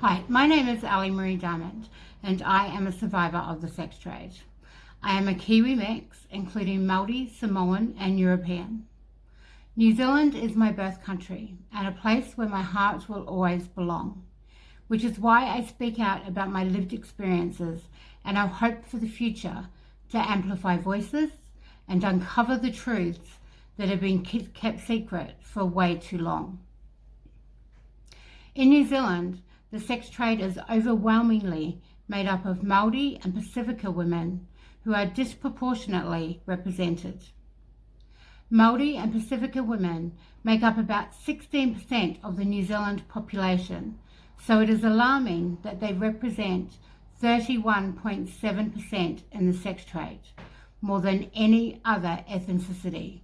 Hi, my name is Ali Marie Diamond and I am a survivor of the sex trade. I am a Kiwi mix, including Māori, Samoan and European. New Zealand is my birth country and a place where my heart will always belong, which is why I speak out about my lived experiences and our hope for the future to amplify voices and uncover the truths that have been kept secret for way too long. In New Zealand, the sex trade is overwhelmingly made up of Māori and Pacifica women who are disproportionately represented. Māori and Pacifica women make up about 16% of the New Zealand population, so it is alarming that they represent 31.7% in the sex trade, more than any other ethnicity.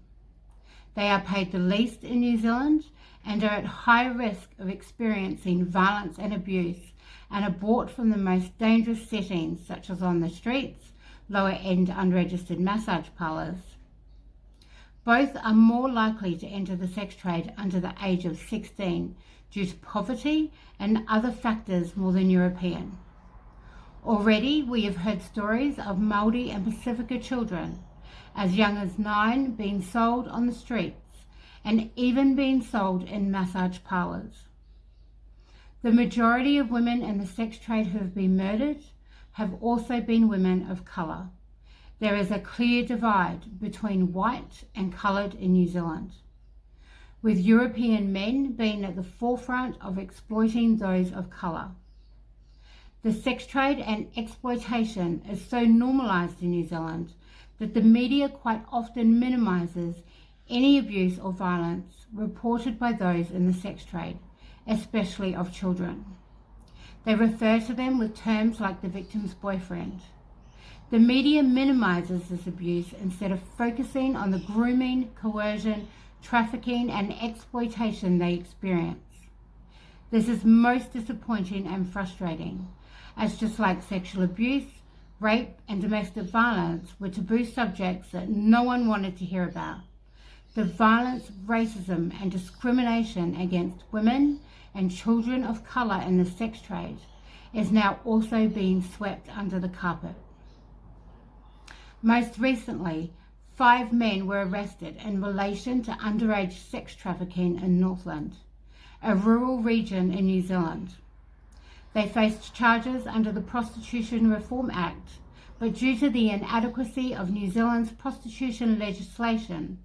They are paid the least in New Zealand and are at high risk of experiencing violence and abuse and are brought from the most dangerous settings such as on the streets, lower-end unregistered massage parlours. Both are more likely to enter the sex trade under the age of 16 due to poverty and other factors more than European. Already we have heard stories of Māori and Pacifica children as young as 9 being sold on the streets and even being sold in massage parlours. The majority of women in the sex trade who have been murdered have also been women of colour. There is a clear divide between white and coloured in New Zealand, with European men being at the forefront of exploiting those of colour. The sex trade and exploitation is so normalised in New Zealand that the media quite often minimises any abuse or violence reported by those in the sex trade, especially of children. They refer to them with terms like the victim's boyfriend. The media minimises this abuse instead of focusing on the grooming, coercion, trafficking and exploitation they experience. This is most disappointing and frustrating, as just like sexual abuse, rape and domestic violence were taboo subjects that no one wanted to hear about, the violence, racism and discrimination against women and children of colour in the sex trade is now also being swept under the carpet. Most recently, 5 men were arrested in relation to underage sex trafficking in Northland, a rural region in New Zealand. They faced charges under the Prostitution Reform Act, but due to the inadequacy of New Zealand's prostitution legislation,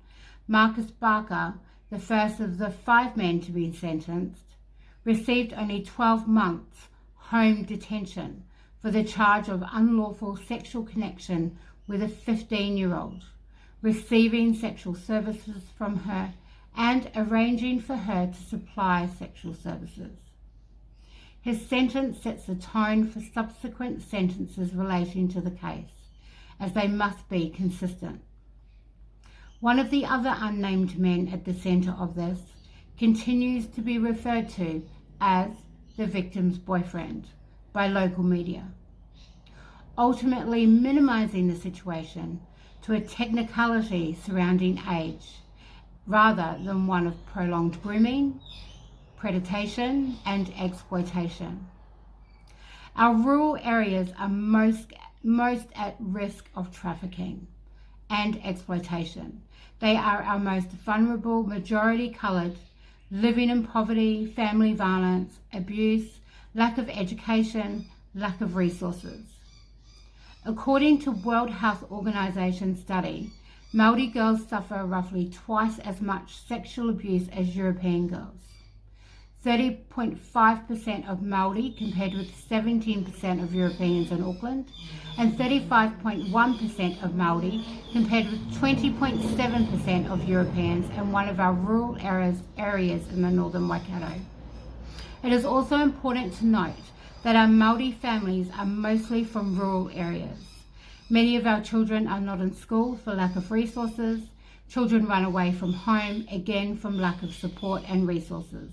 Marcus Barker, the first of the 5 men to be sentenced, received only 12 months home detention for the charge of unlawful sexual connection with a 15-year-old, receiving sexual services from her and arranging for her to supply sexual services. His sentence sets the tone for subsequent sentences relating to the case, as they must be consistent. One of the other unnamed men at the centre of this continues to be referred to as the victim's boyfriend by local media, ultimately minimising the situation to a technicality surrounding age rather than one of prolonged grooming, predation and exploitation. Our rural areas are most at risk of trafficking and exploitation. They are our most vulnerable, majority coloured, living in poverty, family violence, abuse, lack of education, lack of resources. According to World Health Organization study, Māori girls suffer roughly twice as much sexual abuse as European girls. 30.5% of Māori compared with 17% of Europeans in Auckland, and 35.1% of Māori compared with 20.7% of Europeans in one of our rural areas in the northern Waikato. It is also important to note that our Māori families are mostly from rural areas. Many of our children are not in school for lack of resources. Children run away from home, again from lack of support and resources.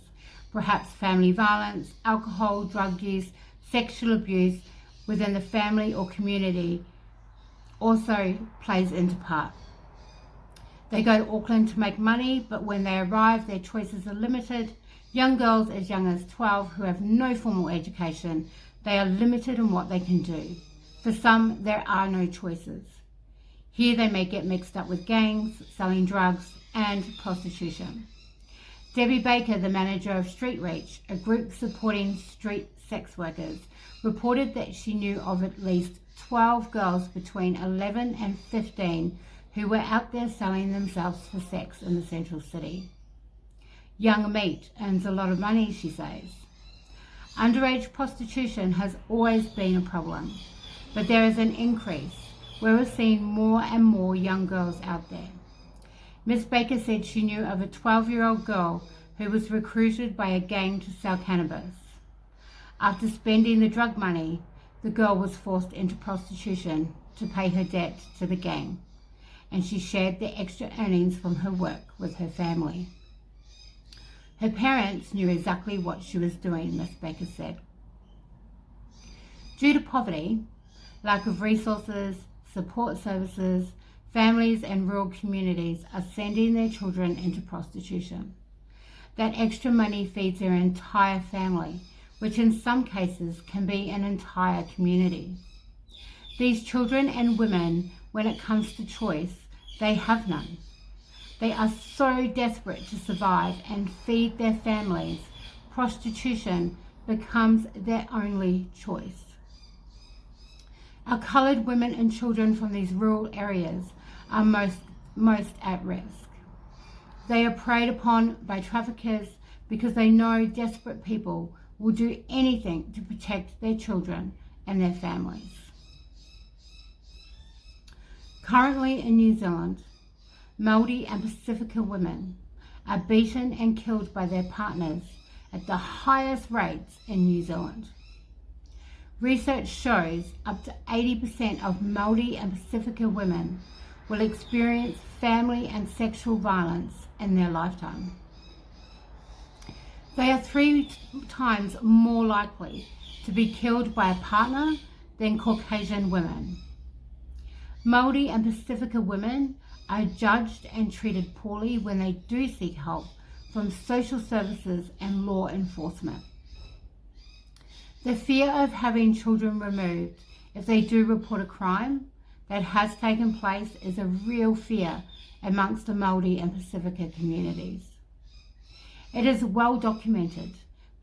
Perhaps family violence, alcohol, drug use, sexual abuse within the family or community also plays into part. They go to Auckland to make money, but when they arrive, their choices are limited Young girls as young as 12 who have no formal education, they are limited in what they can do. For some, there are no choices. Here they may get mixed up with gangs, selling drugs, and prostitution. Debbie Baker, the manager of Street Reach, a group supporting street sex workers, reported that she knew of at least 12 girls between 11 and 15 who were out there selling themselves for sex in the central city. Young meat earns a lot of money, she says. Underage prostitution has always been a problem, but there is an increase where we're seeing more and more young girls out there. Miss Baker said she knew of a 12-year-old girl who was recruited by a gang to sell cannabis. After spending the drug money, the girl was forced into prostitution to pay her debt to the gang, and she shared the extra earnings from her work with her family. Her parents knew exactly what she was doing, Miss Baker said. Due to poverty, lack of resources, support services, families and rural communities are sending their children into prostitution. That extra money feeds their entire family, which in some cases can be an entire community. These children and women, when it comes to choice, they have none. They are so desperate to survive and feed their families, prostitution becomes their only choice. Our coloured women and children from these rural areas are most at risk. They are preyed upon by traffickers because they know desperate people will do anything to protect their children and their families. Currently in New Zealand, Māori and Pacifica women are beaten and killed by their partners at the highest rates in New Zealand. Research shows up to 80% of Māori and Pacifica women will experience family and sexual violence in their lifetime. They are 3 times more likely to be killed by a partner than Caucasian women. Māori and Pacifica women are judged and treated poorly when they do seek help from social services and law enforcement. The fear of having children removed if they do report a crime that has taken place is a real fear amongst the Māori and Pacifica communities. It is well documented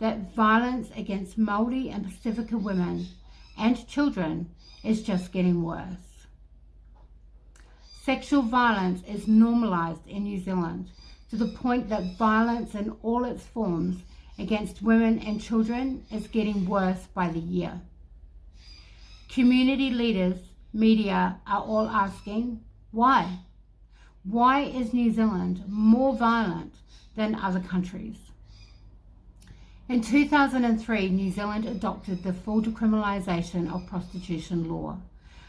that violence against Māori and Pacifica women and children is just getting worse. Sexual violence is normalised in New Zealand to the point that violence in all its forms against women and children is getting worse by the year. Community leaders, media are all asking, why? Why is New Zealand more violent than other countries? In 2003, New Zealand adopted the full decriminalisation of prostitution law,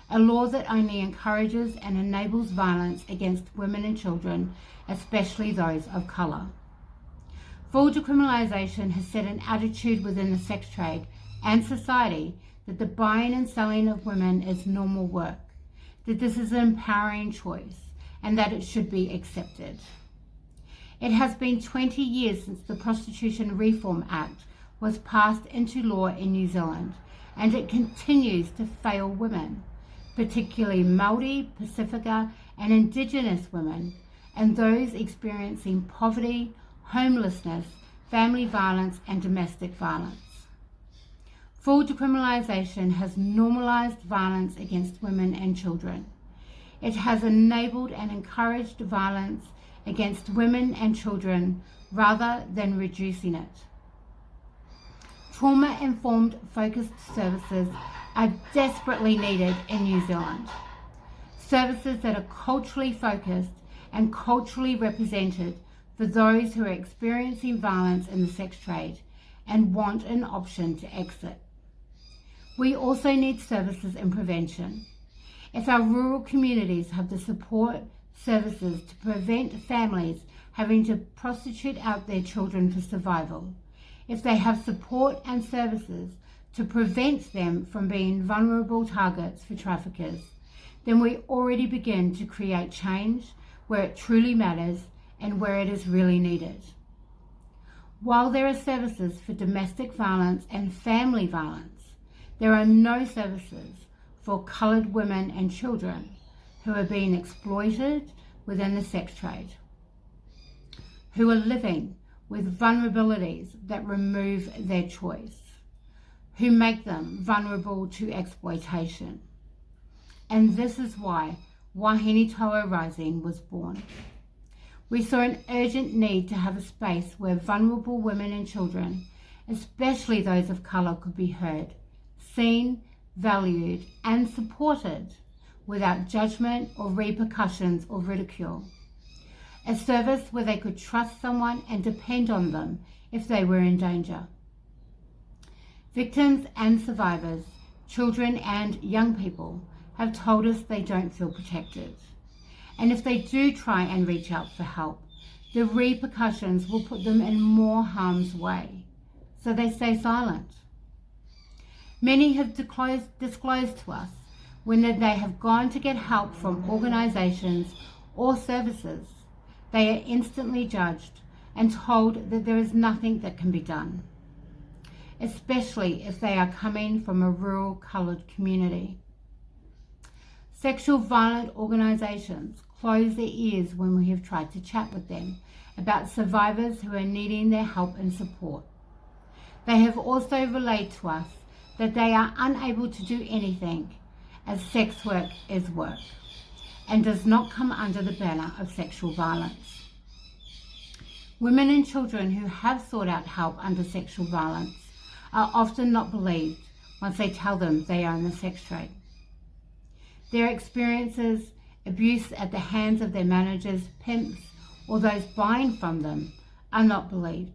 a law that only encourages and enables violence against women and children, especially those of colour. Full decriminalisation has set an attitude within the sex trade and society that the buying and selling of women is normal work, that this is an empowering choice, and that it should be accepted. It has been 20 years since the Prostitution Reform Act was passed into law in New Zealand, and it continues to fail women, particularly Māori, Pacifica and Indigenous women, and those experiencing poverty, homelessness, family violence and domestic violence. Full decriminalisation has normalised violence against women and children. It has enabled and encouraged violence against women and children rather than reducing it. Trauma-informed focused services are desperately needed in New Zealand. Services that are culturally focused and culturally represented for those who are experiencing violence in the sex trade and want an option to exit. We also need services in prevention. If our rural communities have the support services to prevent families having to prostitute out their children for survival, if they have support and services to prevent them from being vulnerable targets for traffickers, then we already begin to create change where it truly matters and where it is really needed. While there are services for domestic violence and family violence, there are no services for coloured women and children who are being exploited within the sex trade, who are living with vulnerabilities that remove their choice, who make them vulnerable to exploitation. And this is why Wahine Toa Rising was born. We saw an urgent need to have a space where vulnerable women and children, especially those of colour, could be heard, seen, valued and supported without judgment or repercussions or ridicule. A service where they could trust someone and depend on them if they were in danger. Victims and survivors, children and young people, have told us they don't feel protected. And if they do try and reach out for help, the repercussions will put them in more harm's way, so they stay silent. Many have disclosed to us when they have gone to get help from organisations or services, they are instantly judged and told that there is nothing that can be done, especially if they are coming from a rural coloured community. Sexual violent organisations close their ears when we have tried to chat with them about survivors who are needing their help and support. They have also relayed to us that they are unable to do anything as sex work is work and does not come under the banner of sexual violence. Women and children who have sought out help under sexual violence are often not believed once they tell them they are in the sex trade. Their experiences, abuse at the hands of their managers, pimps, or those buying from them are not believed.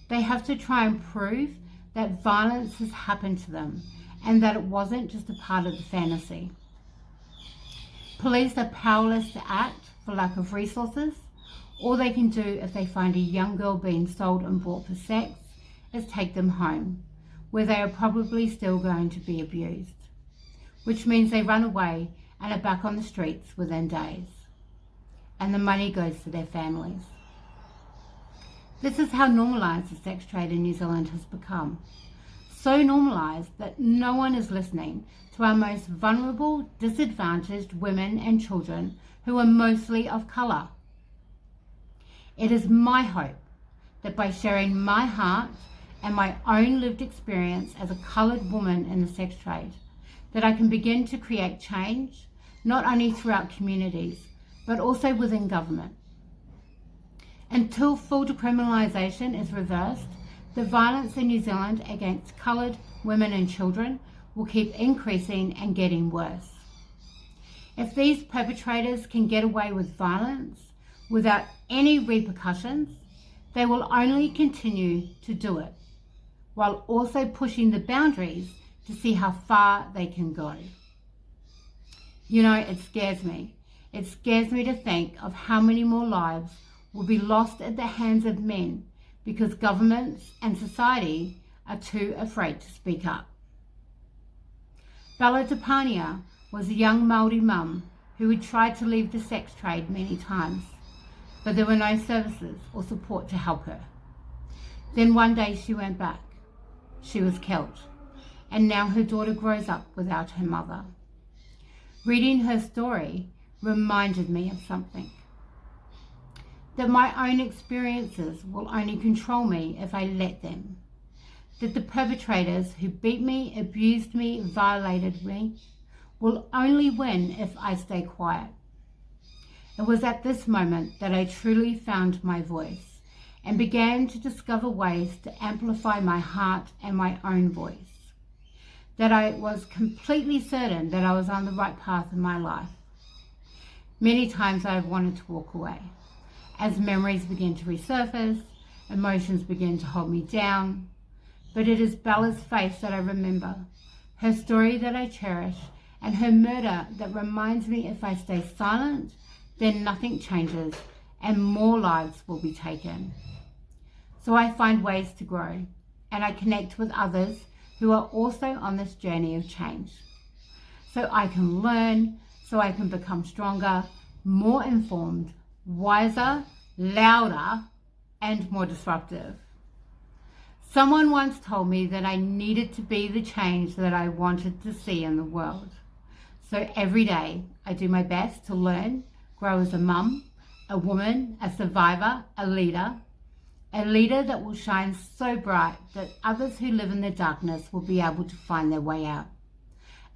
They have to try and prove that violence has happened to them and that it wasn't just a part of the fantasy. Police are powerless to act for lack of resources. All they can do if they find a young girl being sold and bought for sex is take them home, where they are probably still going to be abused, which means they run away and are back on the streets within days, and the money goes to their families. This is how normalised the sex trade in New Zealand has become. So normalised that no one is listening to our most vulnerable, disadvantaged women and children who are mostly of colour. It is my hope that by sharing my heart and my own lived experience as a coloured woman in the sex trade, that I can begin to create change, not only throughout communities, but also within government. Until full decriminalisation is reversed, the violence in New Zealand against coloured women and children will keep increasing and getting worse. If these perpetrators can get away with violence without any repercussions, they will only continue to do it, while also pushing the boundaries to see how far they can go. You know, it scares me. It scares me to think of how many more lives will be lost at the hands of men because governments and society are too afraid to speak up. Bella Tupania was a young Māori mum who had tried to leave the sex trade many times, but there were no services or support to help her. Then one day she went back. She was killed, and now her daughter grows up without her mother. Reading her story reminded me of something. That my own experiences will only control me if I let them. That the perpetrators who beat me, abused me, violated me, will only win if I stay quiet. It was at this moment that I truly found my voice and began to discover ways to amplify my heart and my own voice. That I was completely certain that I was on the right path in my life. Many times I've wanted to walk away. As memories begin to resurface, emotions begin to hold me down. But it is Bella's face that I remember, her story that I cherish, and her murder that reminds me if I stay silent, then nothing changes and more lives will be taken. So I find ways to grow, and I connect with others who are also on this journey of change. So I can learn, so I can become stronger, more informed, wiser, louder, and more disruptive. Someone once told me that I needed to be the change that I wanted to see in the world. So every day I do my best to learn, grow as a mum, a woman, a survivor, a leader that will shine so bright that others who live in the darkness will be able to find their way out.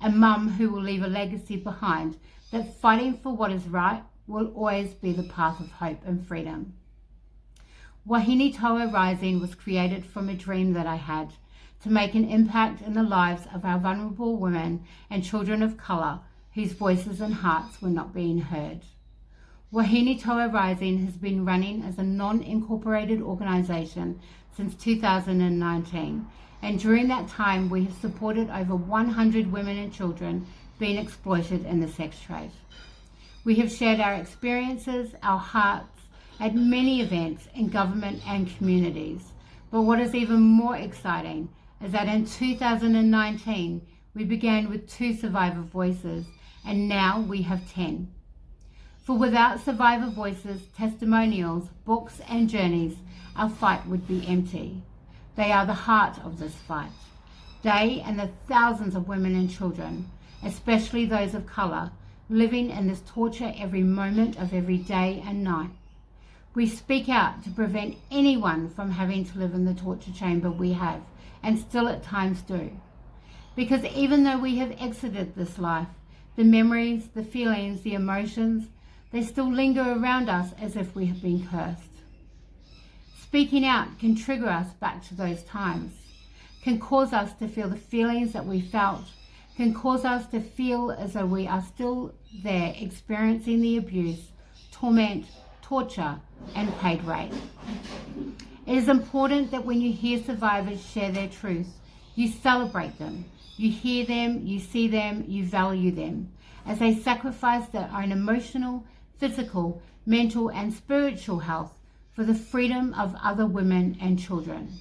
A mum who will leave a legacy behind that fighting for what is right will always be the path of hope and freedom. Wahine Toa Rising was created from a dream that I had to make an impact in the lives of our vulnerable women and children of colour whose voices and hearts were not being heard. Wahine Toa Rising has been running as a non-incorporated organisation since 2019, and during that time we have supported over 100 women and children being exploited in the sex trade. We have shared our experiences, our hearts, at many events in government and communities. But what is even more exciting is that in 2019, we began with 2 survivor voices, and now we have 10. For without survivor voices, testimonials, books, and journeys, our fight would be empty. They are the heart of this fight. They and the thousands of women and children, especially those of colour, living in this torture every moment of every day and night. We speak out to prevent anyone from having to live in the torture chamber we have, and still at times do. Because even though we have exited this life, the memories, the feelings, the emotions, they still linger around us as if we have been cursed. Speaking out can trigger us back to those times, can cause us to feel the feelings that we felt, can cause us to feel as though we are still there experiencing the abuse, torment, torture, and paid rape. It is important that when you hear survivors share their truth, you celebrate them, you hear them, you see them, you value them, as they sacrifice their own emotional, physical, mental, and spiritual health for the freedom of other women and children.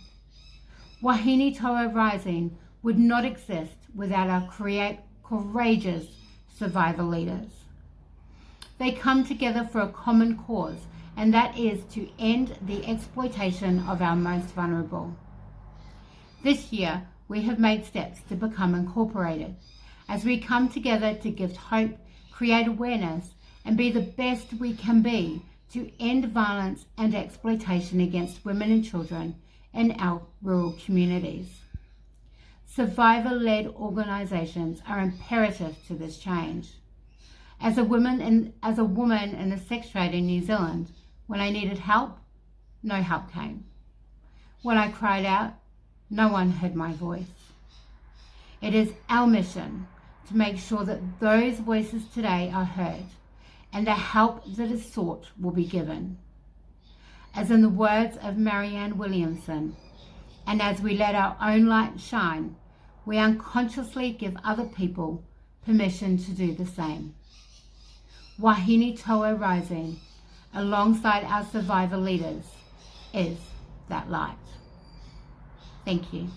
Wahine Toa Rising would not exist without our courageous survivor leaders. They come together for a common cause, and that is to end the exploitation of our most vulnerable. This year, we have made steps to become incorporated, as we come together to give hope, create awareness, and be the best we can be to end violence and exploitation against women and children in our rural communities. Survivor-led organisations are imperative to this change. As a woman in the sex trade in New Zealand, when I needed help, no help came. When I cried out, no one heard my voice. It is our mission to make sure that those voices today are heard and the help that is sought will be given. As in the words of Marianne Williamson, and as we let our own light shine, we unconsciously give other people permission to do the same. Wahine Toa Rising, alongside our survivor leaders, is that light. Thank you.